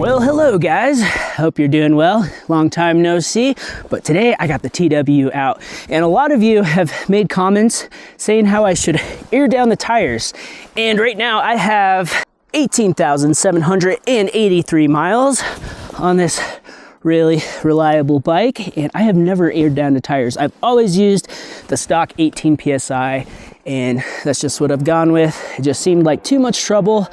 Well, hello guys, hope you're doing well. Long time no see, but today I got the TW out, and a lot of you have made comments saying how I should air down the tires. And right now I have 18,783 miles on this really reliable bike, and I have never aired down the tires. I've always used the stock 18 PSI, and that's just what I've gone with. It just seemed like too much trouble.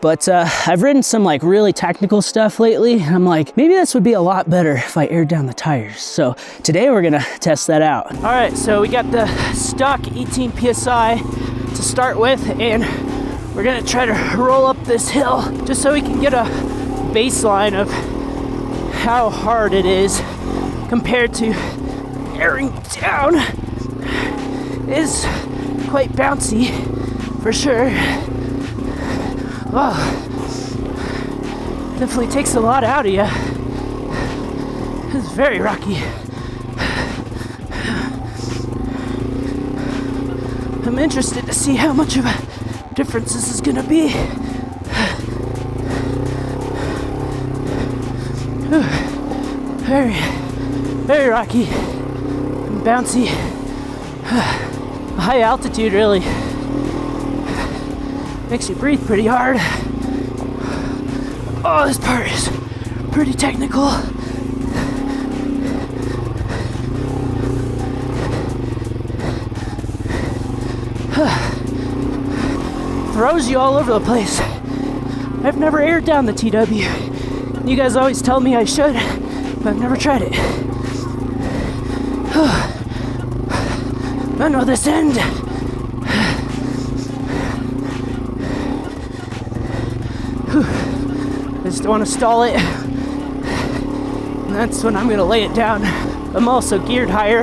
But I've ridden some like really technical stuff lately, and I'm like, maybe this would be a lot better if I aired down the tires. So today we're gonna test that out. All right, so we got the stock 18 PSI to start with, and we're gonna try to roll up this hill just so we can get a baseline of how hard it is compared to airing down. It is quite bouncy for sure. Oh, definitely takes a lot out of you. It's very rocky. I'm interested to see how much of a difference this is gonna be. Very rocky and bouncy. High altitude really makes you breathe pretty hard. Oh, this part is pretty technical. Throws you all over the place. I've never aired down the TW. You guys always tell me I should, but I've never tried it. I know this end. I just don't want to stall it, and that's when I'm going to lay it down. I'm also geared higher,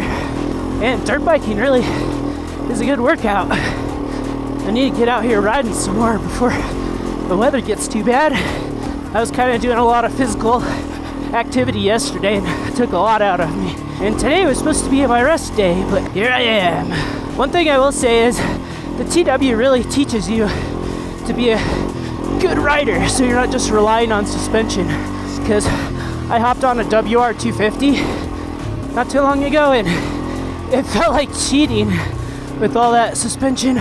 and dirt biking really is a good workout. I need to get out here riding some more before the weather gets too bad. I was kind of doing a lot of physical activity yesterday, and it took a lot out of me. And today was supposed to be my rest day, but here I am. One thing I will say is the TW really teaches you to be a good rider, so you're not just relying on suspension. Because I hopped on a WR250 not too long ago, and it felt like cheating with all that suspension.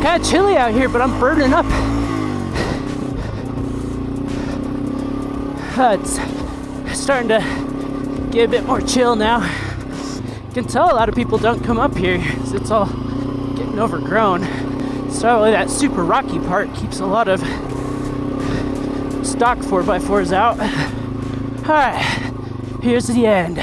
Kind of chilly out here, but I'm burning up. It's starting to get a bit more chill now. You can tell a lot of people don't come up here because it's all getting overgrown. So that super rocky part keeps a lot of stock 4x4s out. Alright, here's the end.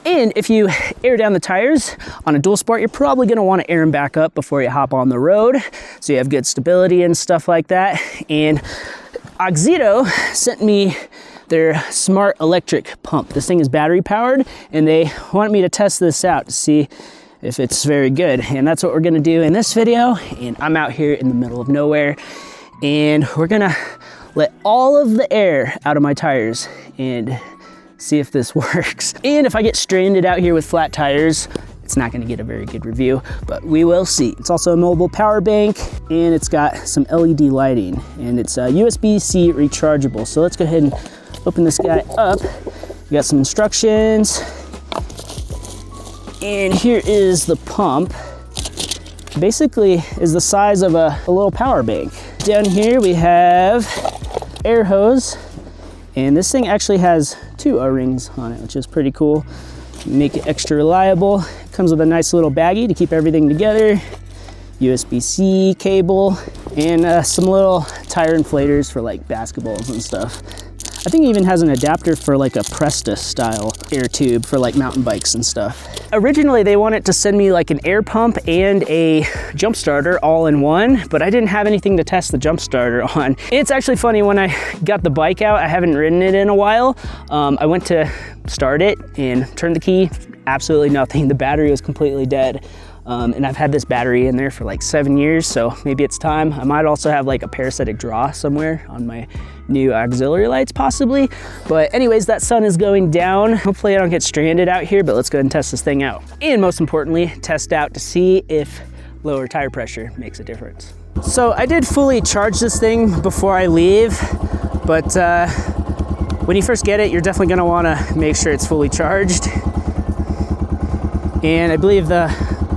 And if you air down the tires on a dual sport, you're probably going to want to air them back up before you hop on the road, so you have good stability and stuff like that. And AUXITO sent me their smart electric pump. This thing is battery powered, and they want me to test this out to see if it's very good. And that's what we're gonna do in this video. And I'm out here in the middle of nowhere, and we're gonna let all of the air out of my tires and see if this works. And if I get stranded out here with flat tires, it's not gonna get a very good review, but we will see. It's also a mobile power bank, and it's got some LED lighting, and it's USB-C rechargeable. So let's go ahead and open this guy up. We got some instructions, and here is the pump. Basically is the size of a little power bank. Down here we have air hose, and this thing actually has 2 O-rings on it, which is pretty cool. Make it extra reliable. It comes with a nice little baggie to keep everything together, USB-C cable, and some little tire inflators for like basketballs and stuff. I think it even has an adapter for like a Presta style air tube for like mountain bikes and stuff. Originally they wanted to send me like an air pump and a jump starter all in one, but I didn't have anything to test the jump starter on. It's actually funny, when I got the bike out, I haven't ridden it in a while. I went to start it and turned the key, absolutely nothing. The battery was completely dead. And I've had this battery in there for like 7 years, so maybe it's time. I might also have like a parasitic draw somewhere on my new auxiliary lights possibly. But anyways, that sun is going down. Hopefully I don't get stranded out here, but let's go ahead and test this thing out. And most importantly, test out to see if lower tire pressure makes a difference. So I did fully charge this thing before I leave, but when you first get it, you're definitely gonna wanna make sure it's fully charged. And I believe the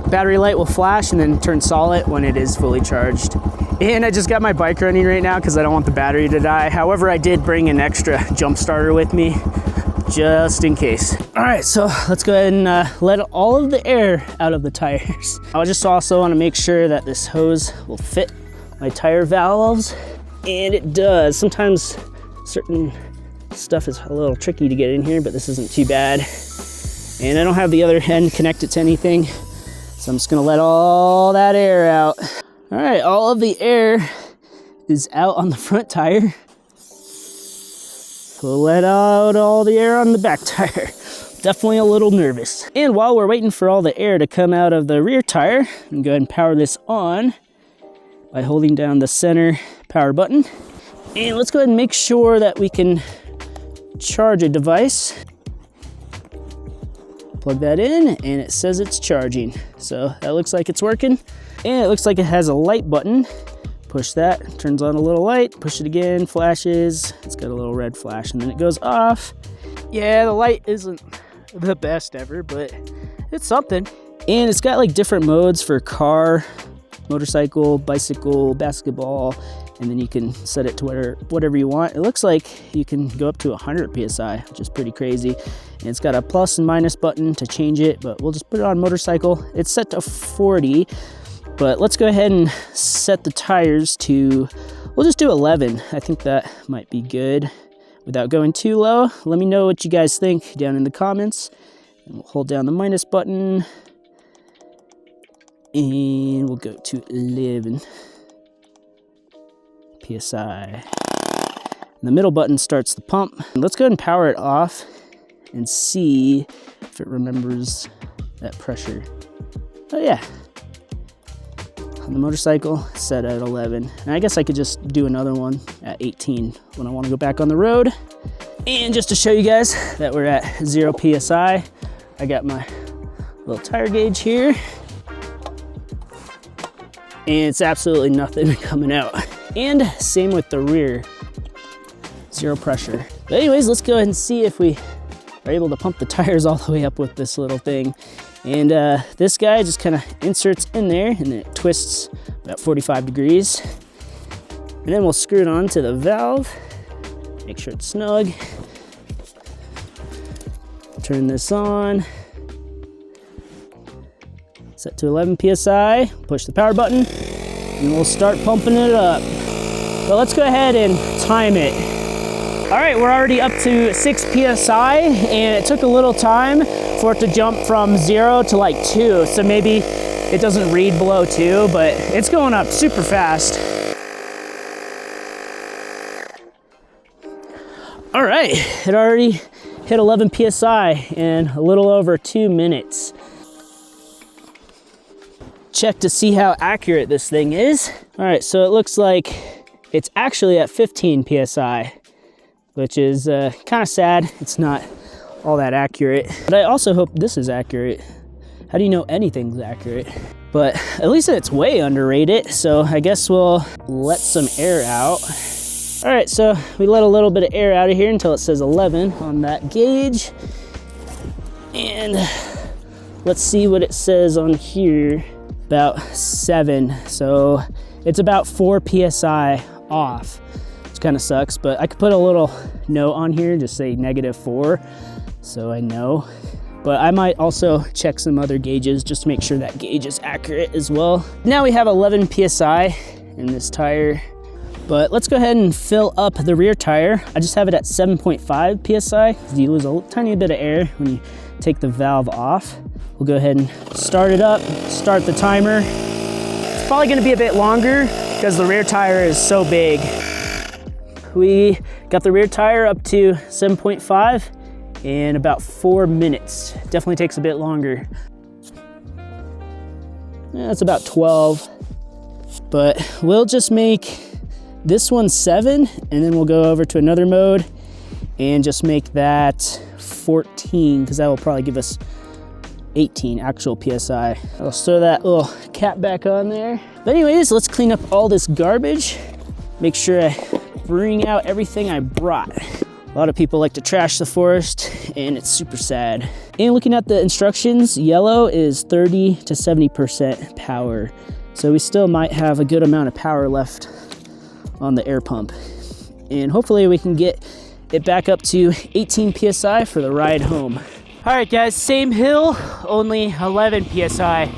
battery light will flash and then turn solid when it is fully charged. And I just got my bike running right now because I don't want the battery to die. However, I did bring an extra jump starter with me just in case. All right, so let's go ahead and let all of the air out of the tires. I just also want to make sure that this hose will fit my tire valves, and it does. Sometimes certain stuff is a little tricky to get in here, but this isn't too bad. And I don't have the other end connected to anything, so I'm just gonna let all that air out. All right, all of the air is out on the front tire. So let out all the air on the back tire. Definitely a little nervous. And while we're waiting for all the air to come out of the rear tire, I'm gonna go ahead and power this on by holding down the center power button. And let's go ahead and make sure that we can charge a device. Plug that in, and it says it's charging. So that looks like it's working. And it looks like it has a light button. Push that, turns on a little light, push it again, flashes. It's got a little red flash, and then it goes off. Yeah, the light isn't the best ever, but it's something. And it's got like different modes for car, motorcycle, bicycle, basketball, and then you can set it to whatever you want. It looks like you can go up to 100 PSI, which is pretty crazy. And it's got a plus and minus button to change it, but we'll just put it on motorcycle. It's set to 40. But let's go ahead and set the tires to, we'll just do 11. I think that might be good without going too low. Let me know what you guys think down in the comments. And we'll hold down the minus button. And we'll go to 11 PSI. And the middle button starts the pump. And let's go ahead and power it off and see if it remembers that pressure. Oh yeah. On the motorcycle, set at 11. And I guess I could just do another one at 18 when I want to go back on the road. And just to show you guys that we're at 0 PSI, I got my little tire gauge here. And it's absolutely nothing coming out. And same with the rear, 0 pressure. But anyways, let's go ahead and see if we are able to pump the tires all the way up with this little thing. And this guy just kind of inserts in there, and then it twists about 45 degrees. And then we'll screw it on to the valve, make sure it's snug. Turn this on. Set to 11 PSI, push the power button, and we'll start pumping it up. But let's go ahead and time it. All right, we're already up to 6 PSI, and it took a little time for it to jump from 0 to like 2. So maybe it doesn't read below 2, but it's going up super fast. All right, it already hit 11 PSI in a little over 2 minutes. Check to see how accurate this thing is. All right, so it looks like it's actually at 15 PSI, which is kind of sad. It's not all that accurate, but I also hope this is accurate. How do you know anything's accurate? But at least it's way underrated, so I guess we'll let some air out. All right, so we let a little bit of air out of here until it says 11 on that gauge. And let's see what it says on here. About 7, so it's about 4 PSI off, which kind of sucks, but I could put a little note on here, just say -4, so I know. But I might also check some other gauges just to make sure that gauge is accurate as well. Now we have 11 PSI in this tire, but let's go ahead and fill up the rear tire. I just have it at 7.5 PSI, because you lose a tiny bit of air when you take the valve off. We'll go ahead and start it up, start the timer. It's probably gonna be a bit longer because the rear tire is so big. We got the rear tire up to 7.5 in about 4 minutes. Definitely takes a bit longer. Yeah, that's about 12. But we'll just make this one 7, and then we'll go over to another mode and just make that 14, because that will probably give us 18 actual PSI. I'll throw that little cap back on there. But anyways, let's clean up all this garbage. Make sure I bring out everything I brought. A lot of people like to trash the forest, and it's super sad. And looking at the instructions, yellow is 30 to 70% power. So we still might have a good amount of power left on the air pump. And hopefully we can get it back up to 18 PSI for the ride home. All right guys, same hill, only 11 PSI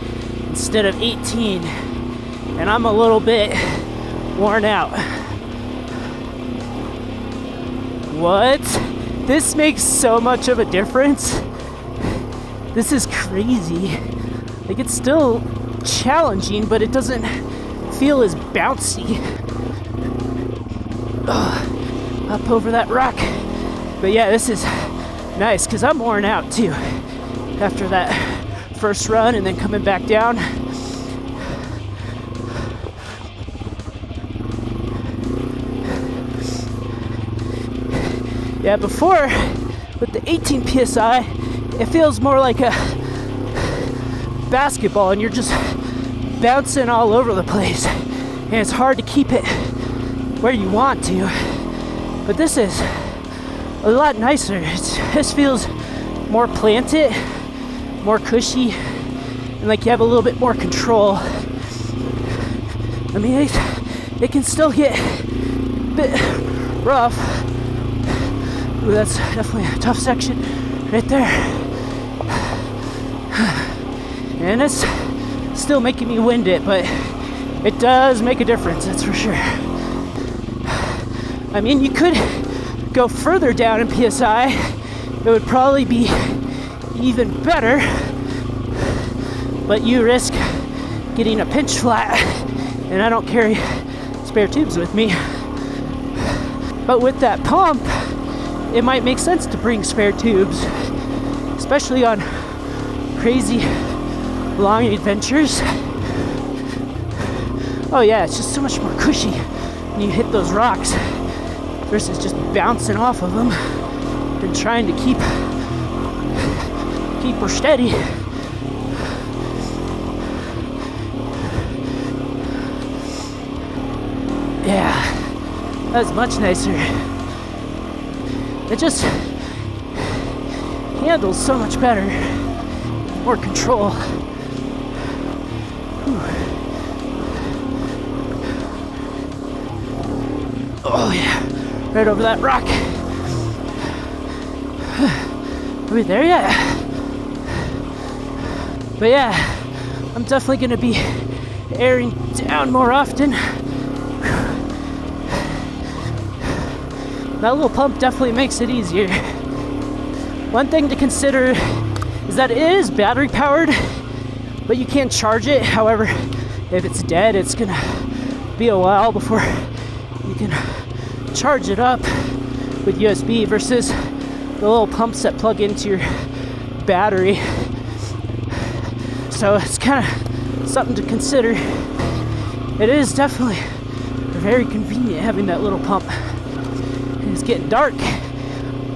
instead of 18. And I'm a little bit worn out. What? This makes so much of a difference. This is crazy. Like, it's still challenging, but it doesn't feel as bouncy. Ugh, up over that rock. But yeah, this is nice because I'm worn out too after that first run and then coming back down. Yeah, before with the 18 PSI, it feels more like a basketball and you're just bouncing all over the place and it's hard to keep it where you want to. But this is a lot nicer. This feels more planted, more cushy, and like you have a little bit more control. I mean, it can still get a bit rough. Ooh, that's definitely a tough section right there. And it's still making me winded, but it does make a difference, that's for sure. I mean, you could go further down in PSI. It would probably be even better, but you risk getting a pinch flat, and I don't carry spare tubes with me. But with that pump, it might make sense to bring spare tubes, especially on crazy long adventures. Oh yeah, it's just so much more cushy when you hit those rocks versus just bouncing off of them and trying to keep her steady. Yeah, that's much nicer. It just handles so much better, more control. Whew. Oh yeah, right over that rock. Are we there yet? But yeah, I'm definitely gonna be airing down more often. That little pump definitely makes it easier. One thing to consider is that it is battery powered, but you can't charge it. However, if it's dead, it's gonna be a while before you can charge it up with USB versus the little pumps that plug into your battery. So it's kind of something to consider. It is definitely very convenient having that little pump. It's getting dark.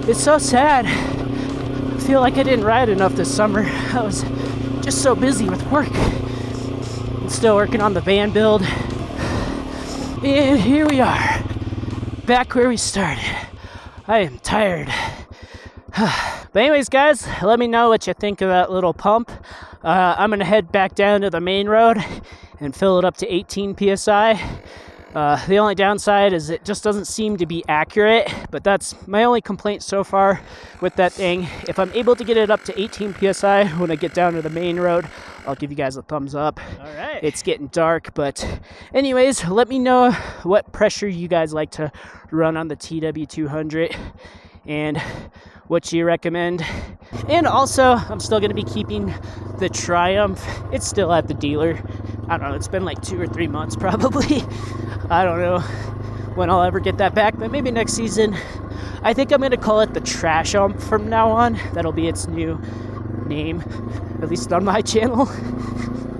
It's so sad. I feel like I didn't ride enough this summer. I was just so busy with work. I'm still working on the van build. And here we are, back where we started. I am tired. But anyways, guys, let me know what you think of that little pump. I'm gonna head back down to the main road and fill it up to 18 PSI. The only downside is it just doesn't seem to be accurate, but that's my only complaint so far with that thing. If I'm able to get it up to 18 PSI when I get down to the main road, I'll give you guys a thumbs up. All right. It's getting dark, but anyways, let me know what pressure you guys like to run on the TW200 and what you recommend. And also, I'm still going to be keeping the Triumph. It's still at the dealer. I don't know, it's been like 2 or 3 months probably. I don't know when I'll ever get that back, but maybe next season. I think I'm going to call it the Trash Ump from now on. That'll be its new name, at least on my channel.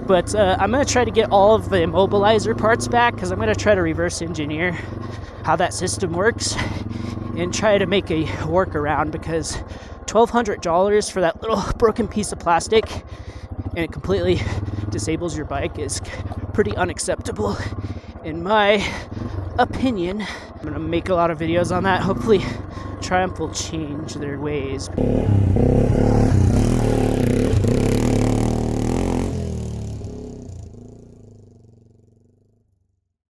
But I'm going to try to get all of the immobilizer parts back because I'm going to try to reverse engineer how that system works and try to make a workaround, because $1,200 for that little broken piece of plastic, and it completely disables your bike is pretty unacceptable in my opinion. I'm gonna make a lot of videos on that. Hopefully Triumph will change their ways.